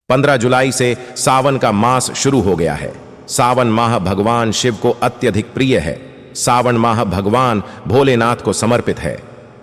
15 जुलाई से सावन का मास शुरू हो गया है। सावन माह भगवान शिव को अत्यधिक प्रिय है। सावन माह भगवान भोलेनाथ को समर्पित है।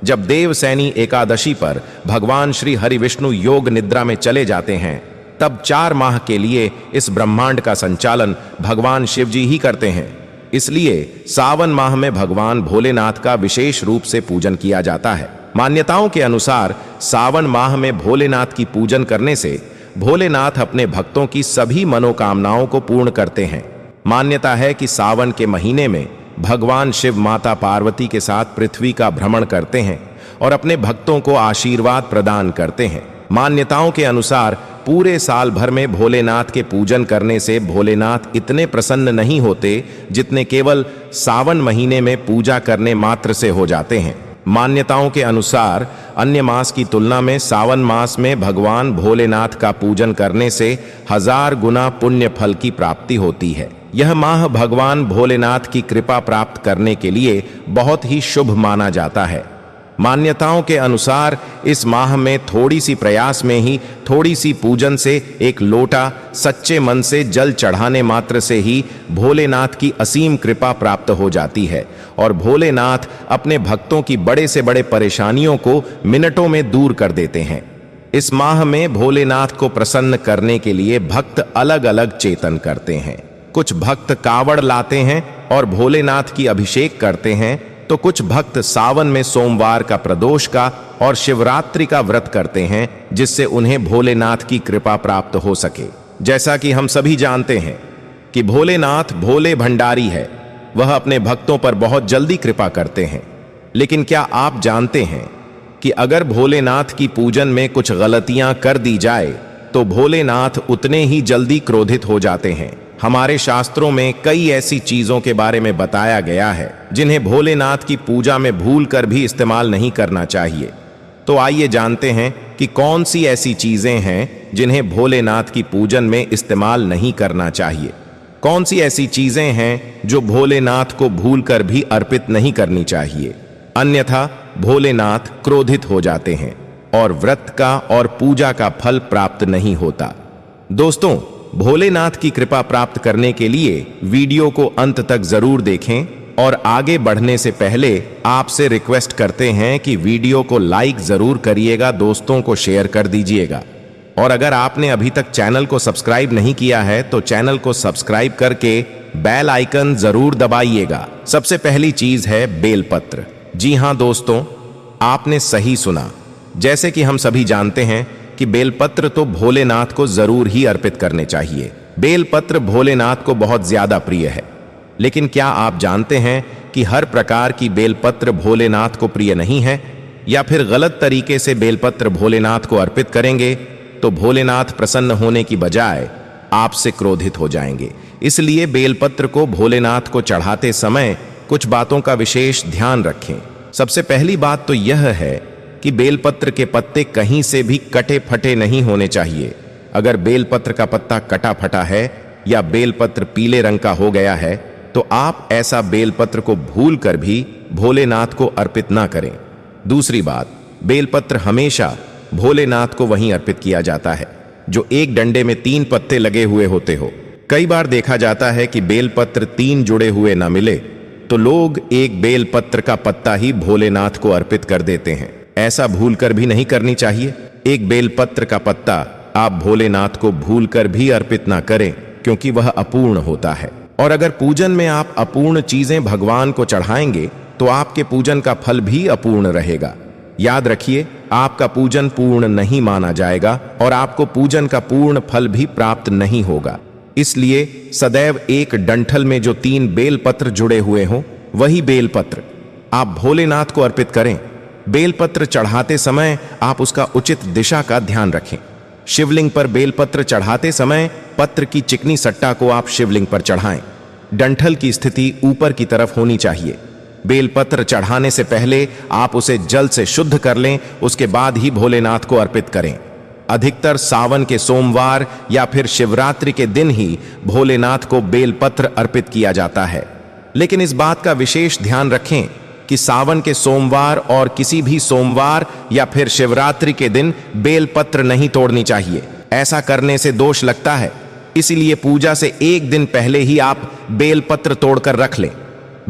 जब देवसैनी एकादशी पर भगवान श्री हरि विष्णु योग निद्रा में चले जाते हैं, तब 4 माह के लिए इस ब्रह्मांड का संचालन भगवान शिव जी ही करते हैं। इसलिए सावन माह में भगवान भोलेनाथ का विशेष रूप से पूजन किया जाता है। मान्यताओं के अनुसार सावन माह में भोलेनाथ की पूजन करने से भोलेनाथ अपने भक्तों की सभी मनोकामनाओं को पूर्ण करते हैं। मान्यता है कि सावन के महीने में भगवान शिव माता पार्वती के साथ पृथ्वी का भ्रमण करते हैं और अपने भक्तों को आशीर्वाद प्रदान करते हैं। मान्यताओं के अनुसार पूरे साल भर में भोलेनाथ के पूजन करने से भोलेनाथ इतने प्रसन्न नहीं होते जितने केवल सावन महीने में पूजा करने मात्र से हो जाते हैं। मान्यताओं के अनुसार अन्य मास की तुलना में सावन मास में भगवान भोलेनाथ का पूजन करने से 1000 गुना पुण्य फल की प्राप्ति होती है। यह माह भगवान भोलेनाथ की कृपा प्राप्त करने के लिए बहुत ही शुभ माना जाता है। मान्यताओं के अनुसार इस माह में थोड़ी सी प्रयास में ही, थोड़ी सी पूजन से, एक लोटा सच्चे मन से जल चढ़ाने मात्र से ही भोलेनाथ की असीम कृपा प्राप्त हो जाती है और भोलेनाथ अपने भक्तों की बड़े से बड़े परेशानियों को मिनटों में दूर कर देते हैं। इस माह में भोलेनाथ को प्रसन्न करने के लिए भक्त अलग अलग चेतन करते हैं। कुछ भक्त कावड़ लाते हैं और भोलेनाथ की अभिषेक करते हैं, तो कुछ भक्त सावन में सोमवार का प्रदोष का और शिवरात्रि का व्रत करते हैं, जिससे उन्हें भोलेनाथ की कृपा प्राप्त हो सके। जैसा कि हम सभी जानते हैं कि भोलेनाथ भोले भंडारी है, वह अपने भक्तों पर बहुत जल्दी कृपा करते हैं। लेकिन क्या आप जानते हैं कि अगर भोलेनाथ की पूजन में कुछ गलतियां कर दी जाए तो भोलेनाथ उतने ही जल्दी क्रोधित हो जाते हैं। हमारे शास्त्रों में कई ऐसी चीजों के बारे में बताया गया है जिन्हें भोलेनाथ की पूजा में भूल कर भी इस्तेमाल नहीं करना चाहिए। तो आइए जानते हैं कि कौन सी ऐसी चीजें हैं जिन्हें भोलेनाथ की पूजन में इस्तेमाल नहीं करना चाहिए। कौन सी ऐसी चीजें हैं जो भोलेनाथ को भूल कर भी अर्पित नहीं करनी चाहिए, अन्यथा भोलेनाथ क्रोधित हो जाते हैं और व्रत का और पूजा का फल प्राप्त नहीं होता। दोस्तों, भोलेनाथ की कृपा प्राप्त करने के लिए वीडियो को अंत तक जरूर देखें और आगे बढ़ने से पहले आपसे रिक्वेस्ट करते हैं कि वीडियो को लाइक जरूर करिएगा, दोस्तों को शेयर कर दीजिएगा और अगर आपने अभी तक चैनल को सब्सक्राइब नहीं किया है तो चैनल को सब्सक्राइब करके बेल आइकन जरूर दबाइएगा। सबसे पहली चीज है बेलपत्र। जी हां दोस्तों, आपने सही सुना। जैसे कि हम सभी जानते हैं कि बेलपत्र तो भोलेनाथ को जरूर ही अर्पित करने चाहिए। बेलपत्र भोलेनाथ को बहुत ज्यादा प्रिय है। लेकिन क्या आप जानते हैं कि हर प्रकार की बेलपत्र भोलेनाथ को प्रिय नहीं है, या फिर गलत तरीके से बेलपत्र भोलेनाथ को अर्पित करेंगे तो भोलेनाथ प्रसन्न होने की बजाय आपसे क्रोधित हो जाएंगे। इसलिए बेलपत्र को भोलेनाथ को चढ़ाते समय कुछ बातों का विशेष ध्यान रखें। सबसे पहली बात तो यह है कि बेलपत्र के पत्ते कहीं से भी कटे फटे नहीं होने चाहिए। अगर बेलपत्र का पत्ता कटा फटा है या बेलपत्र पीले रंग का हो गया है तो आप ऐसा बेलपत्र को भूल कर भी भोलेनाथ को अर्पित ना करें। दूसरी बात, बेलपत्र हमेशा भोलेनाथ को वहीं अर्पित किया जाता है जो एक डंडे में 3 पत्ते लगे हुए होते हो। कई बार देखा जाता है कि बेलपत्र 3 जुड़े हुए ना मिले तो लोग एक बेलपत्र का पत्ता ही भोलेनाथ को अर्पित कर देते हैं। ऐसा भूल कर भी नहीं करनी चाहिए। एक बेलपत्र का पत्ता आप भोलेनाथ को भूल कर भी अर्पित ना करें, क्योंकि वह अपूर्ण होता है। और अगर पूजन में आप अपूर्ण चीजें भगवान को चढ़ाएंगे तो आपके पूजन का फल भी अपूर्ण रहेगा। याद रखिए, आपका पूजन पूर्ण नहीं माना जाएगा और आपको पूजन का पूर्ण फल भी प्राप्त नहीं होगा। इसलिए सदैव एक डंठल में जो 3 बेलपत्र जुड़े हुए हों, वही बेलपत्र आप भोलेनाथ को अर्पित करें। बेलपत्र चढ़ाते समय आप उसका उचित दिशा का ध्यान रखें। शिवलिंग पर बेलपत्र चढ़ाते समय पत्र की चिकनी सट्टा को आप शिवलिंग पर चढ़ाएं। डंठल की स्थिति ऊपर की तरफ होनी चाहिए। बेलपत्र चढ़ाने से पहले आप उसे जल से शुद्ध कर लें, उसके बाद ही भोलेनाथ को अर्पित करें। अधिकतर सावन के सोमवार या फिर शिवरात्रि के दिन ही भोलेनाथ को बेलपत्र अर्पित किया जाता है। लेकिन इस बात का विशेष ध्यान रखें कि सावन के सोमवार और किसी भी सोमवार या फिर शिवरात्रि के दिन बेलपत्र नहीं तोड़नी चाहिए। ऐसा करने से दोष लगता है। इसीलिए पूजा से एक दिन पहले ही आप बेलपत्र तोड़कर रख लें।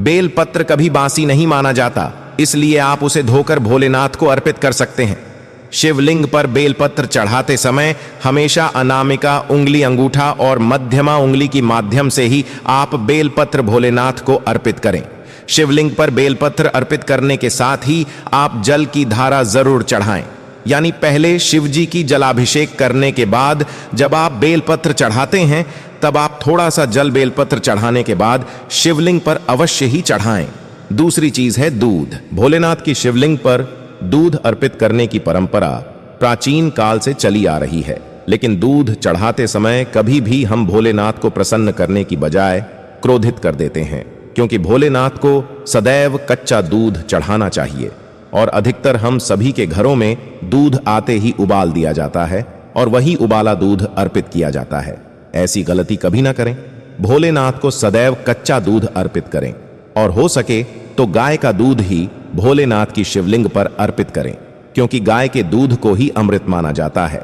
बेलपत्र कभी बासी नहीं माना जाता, इसलिए आप उसे धोकर भोलेनाथ को अर्पित कर सकते हैं। शिवलिंग पर बेलपत्र चढ़ाते समय हमेशा अनामिका उंगली, अंगूठा और मध्यमा उंगली की माध्यम से ही आप बेलपत्र भोलेनाथ को अर्पित करें। शिवलिंग पर बेलपत्र अर्पित करने के साथ ही आप जल की धारा जरूर चढ़ाएं। यानी पहले शिवजी की जलाभिषेक करने के बाद जब आप बेलपत्र चढ़ाते हैं, तब आप थोड़ा सा जल बेलपत्र चढ़ाने के बाद शिवलिंग पर अवश्य ही चढ़ाएं। दूसरी चीज है दूध। भोलेनाथ की शिवलिंग पर दूध अर्पित करने की परंपरा प्राचीन काल से चली आ रही है, लेकिन दूध चढ़ाते समय कभी भी हम भोलेनाथ को प्रसन्न करने की बजाय क्रोधित कर देते हैं, क्योंकि भोलेनाथ को सदैव कच्चा दूध चढ़ाना चाहिए और अधिकतर हम सभी के घरों में दूध आते ही उबाल दिया जाता है और वही उबाला दूध अर्पित किया जाता है। ऐसी गलती कभी ना करें। भोलेनाथ को सदैव कच्चा दूध अर्पित करें और हो सके तो गाय का दूध ही भोलेनाथ की शिवलिंग पर अर्पित करें, क्योंकि गाय के दूध को ही अमृत माना जाता है।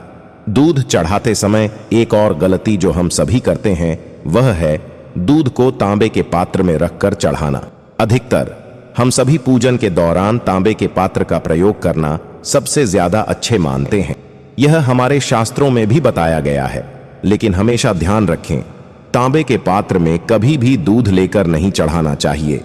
दूध चढ़ाते समय एक और गलती जो हम सभी करते हैं वह है दूध को तांबे के पात्र में रखकर चढ़ाना। अधिकतर हम सभी पूजन के दौरान तांबे के पात्र का प्रयोग करना सबसे ज्यादा अच्छे मानते हैं। यह हमारे शास्त्रों में भी बताया गया है, लेकिन हमेशा ध्यान रखें, तांबे के पात्र में कभी भी दूध लेकर नहीं चढ़ाना चाहिए।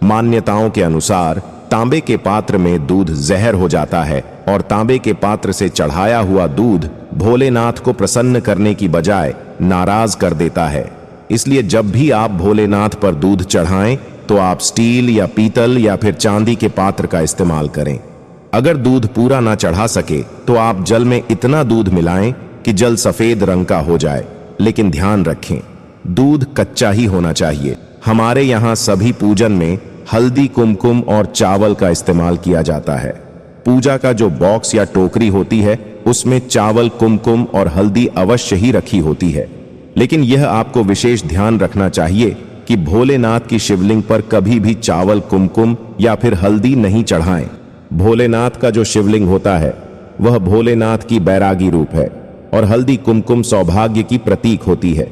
मान्यताओं के अनुसार तांबे के पात्र में दूध जहर हो जाता है और तांबे के पात्र से चढ़ाया हुआ दूध भोलेनाथ को प्रसन्न करने की बजाय नाराज कर देता है। इसलिए जब भी आप भोलेनाथ पर दूध चढ़ाएं तो आप स्टील या पीतल या फिर चांदी के पात्र का इस्तेमाल करें। अगर दूध पूरा ना चढ़ा सके तो आप जल में इतना दूध मिलाएं कि जल सफेद रंग का हो जाए, लेकिन ध्यान रखें दूध कच्चा ही होना चाहिए। हमारे यहाँ सभी पूजन में हल्दी, कुमकुम और चावल का इस्तेमाल किया जाता है। पूजा का जो बॉक्स या टोकरी होती है उसमें चावल, कुमकुम और हल्दी अवश्य ही रखी होती है, लेकिन यह आपको विशेष ध्यान रखना चाहिए कि भोलेनाथ की शिवलिंग पर कभी भी चावल, कुमकुम या फिर हल्दी नहीं चढ़ाएं। भोलेनाथ का जो शिवलिंग होता है वह भोलेनाथ की बैरागी रूप है और हल्दी, कुमकुम सौभाग्य की प्रतीक होती है।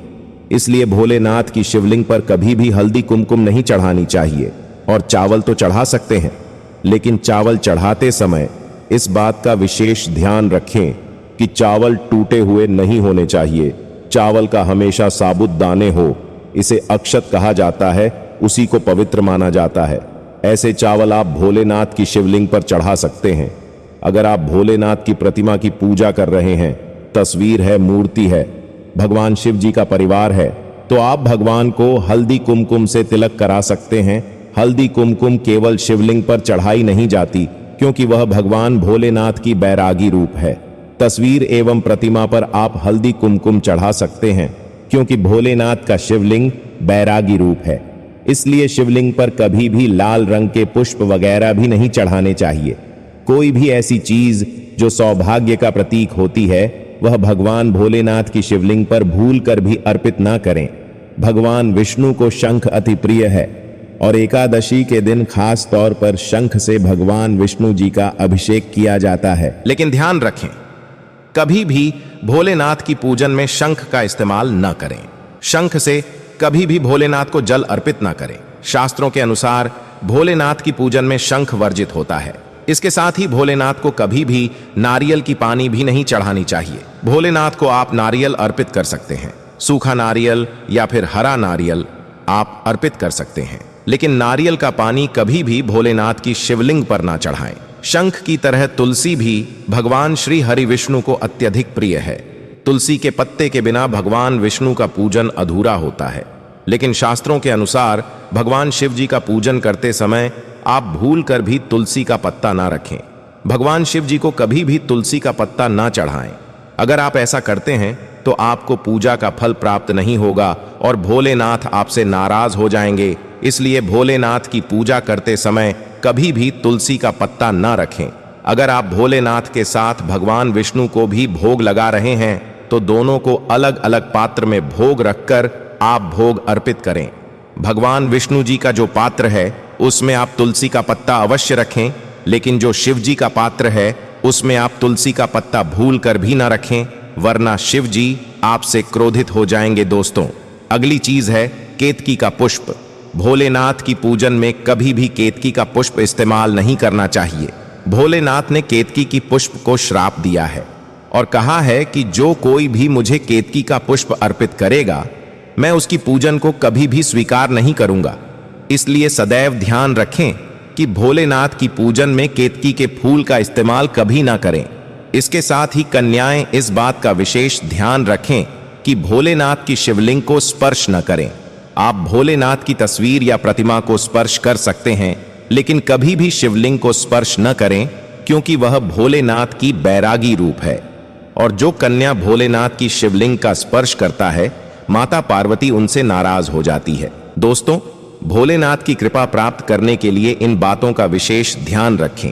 इसलिए भोलेनाथ की शिवलिंग पर कभी भी हल्दी, कुमकुम नहीं चढ़ानी चाहिए। और चावल तो चढ़ा सकते हैं, लेकिन चावल चढ़ाते समय इस बात का विशेष ध्यान रखें कि चावल टूटे हुए नहीं होने चाहिए। चावल का हमेशा साबुत दाने हो, इसे अक्षत कहा जाता है, उसी को पवित्र माना जाता है। ऐसे चावल आप भोलेनाथ की शिवलिंग पर चढ़ा सकते हैं। अगर आप भोलेनाथ की प्रतिमा की पूजा कर रहे हैं, तस्वीर है, मूर्ति है, भगवान शिव जी का परिवार है, तो आप भगवान को हल्दी, कुमकुम से तिलक करा सकते हैं। हल्दी, कुमकुम केवल शिवलिंग पर चढ़ाई नहीं जाती, क्योंकि वह भगवान भोलेनाथ की बैरागी रूप है। तस्वीर एवं प्रतिमा पर आप हल्दी, कुमकुम चढ़ा सकते हैं, क्योंकि भोलेनाथ का शिवलिंग बैरागी रूप है। इसलिए शिवलिंग पर कभी भी लाल रंग के पुष्प वगैरह भी नहीं चढ़ाने चाहिए। कोई भी ऐसी चीज जो सौभाग्य का प्रतीक होती है वह भगवान भोलेनाथ की शिवलिंग पर भूल कर भी अर्पित ना करें। भगवान विष्णु को शंख अति प्रिय है और एकादशी के दिन खास तौर पर शंख से भगवान विष्णु जी का अभिषेक किया जाता है। लेकिन ध्यान रखें, कभी भी भोलेनाथ की पूजन में शंख का इस्तेमाल न करें। शंख से कभी भी भोलेनाथ को जल अर्पित न करें। शास्त्रों के अनुसार भोलेनाथ की पूजन में शंख वर्जित होता है। इसके साथ ही भोलेनाथ को कभी भी नारियल की पानी भी नहीं चढ़ानी चाहिए। भोलेनाथ को आप नारियल अर्पित कर सकते हैं, सूखा नारियल या फिर हरा नारियल आप अर्पित कर सकते हैं, लेकिन नारियल का पानी कभी भी भोलेनाथ की शिवलिंग पर ना चढ़ाएं। शंख की तरह तुलसी भी भगवान श्री हरि विष्णु को अत्यधिक प्रिय है। तुलसी के पत्ते के बिना भगवान विष्णु का पूजन अधूरा होता है, लेकिन शास्त्रों के अनुसार भगवान शिव जी का पूजन करते समय आप भूल कर भी तुलसी का पत्ता ना रखें। भगवान शिव जी को कभी भी तुलसी का पत्ता ना चढ़ाएं। अगर आप ऐसा करते हैं तो आपको पूजा का फल प्राप्त नहीं होगा और भोलेनाथ आपसे नाराज हो जाएंगे। इसलिए भोलेनाथ की पूजा करते समय कभी भी तुलसी का पत्ता ना रखें। अगर आप भोलेनाथ के साथ भगवान विष्णु को भी भोग लगा रहे हैं तो दोनों को अलग अलग पात्र में भोग रखकर आप भोग अर्पित करें। भगवान विष्णु जी का जो पात्र है उसमें आप तुलसी का पत्ता अवश्य रखें, लेकिन जो शिव जी का पात्र है उसमें आप तुलसी का पत्ता भूल कर भी ना रखें, वरना शिव जी आपसे क्रोधित हो जाएंगे। दोस्तों, अगली चीज है केतकी का पुष्प। भोलेनाथ की पूजन में कभी भी केतकी का पुष्प इस्तेमाल नहीं करना चाहिए। भोलेनाथ ने केतकी की पुष्प को श्राप दिया है और कहा है कि जो कोई भी मुझे केतकी का पुष्प अर्पित करेगा, मैं उसकी पूजन को कभी भी स्वीकार नहीं करूंगा। इसलिए सदैव ध्यान रखें कि भोलेनाथ की पूजन में केतकी के फूल का इस्तेमाल कभी ना करें। इसके साथ ही कन्याएं इस बात का विशेष ध्यान रखें कि भोलेनाथ की शिवलिंग को स्पर्श न करें। आप भोलेनाथ की तस्वीर या प्रतिमा को स्पर्श कर सकते हैं, लेकिन कभी भी शिवलिंग को स्पर्श न करें, क्योंकि वह भोलेनाथ की बैरागी रूप है। और जो कन्या भोलेनाथ की शिवलिंग का स्पर्श करता है, माता पार्वती उनसे नाराज हो जाती है। दोस्तों, भोलेनाथ की कृपा प्राप्त करने के लिए इन बातों का विशेष ध्यान रखें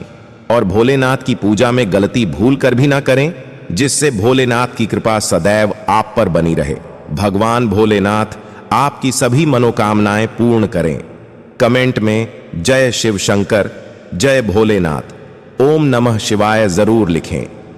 और भोलेनाथ की पूजा में गलती भूल कर भी ना करें, जिससे भोलेनाथ की कृपा सदैव आप पर बनी रहे। भगवान भोलेनाथ आपकी सभी मनोकामनाएं पूर्ण करें। कमेंट में जय शिव शंकर, जय भोलेनाथ, ओम नमः शिवाय जरूर लिखें।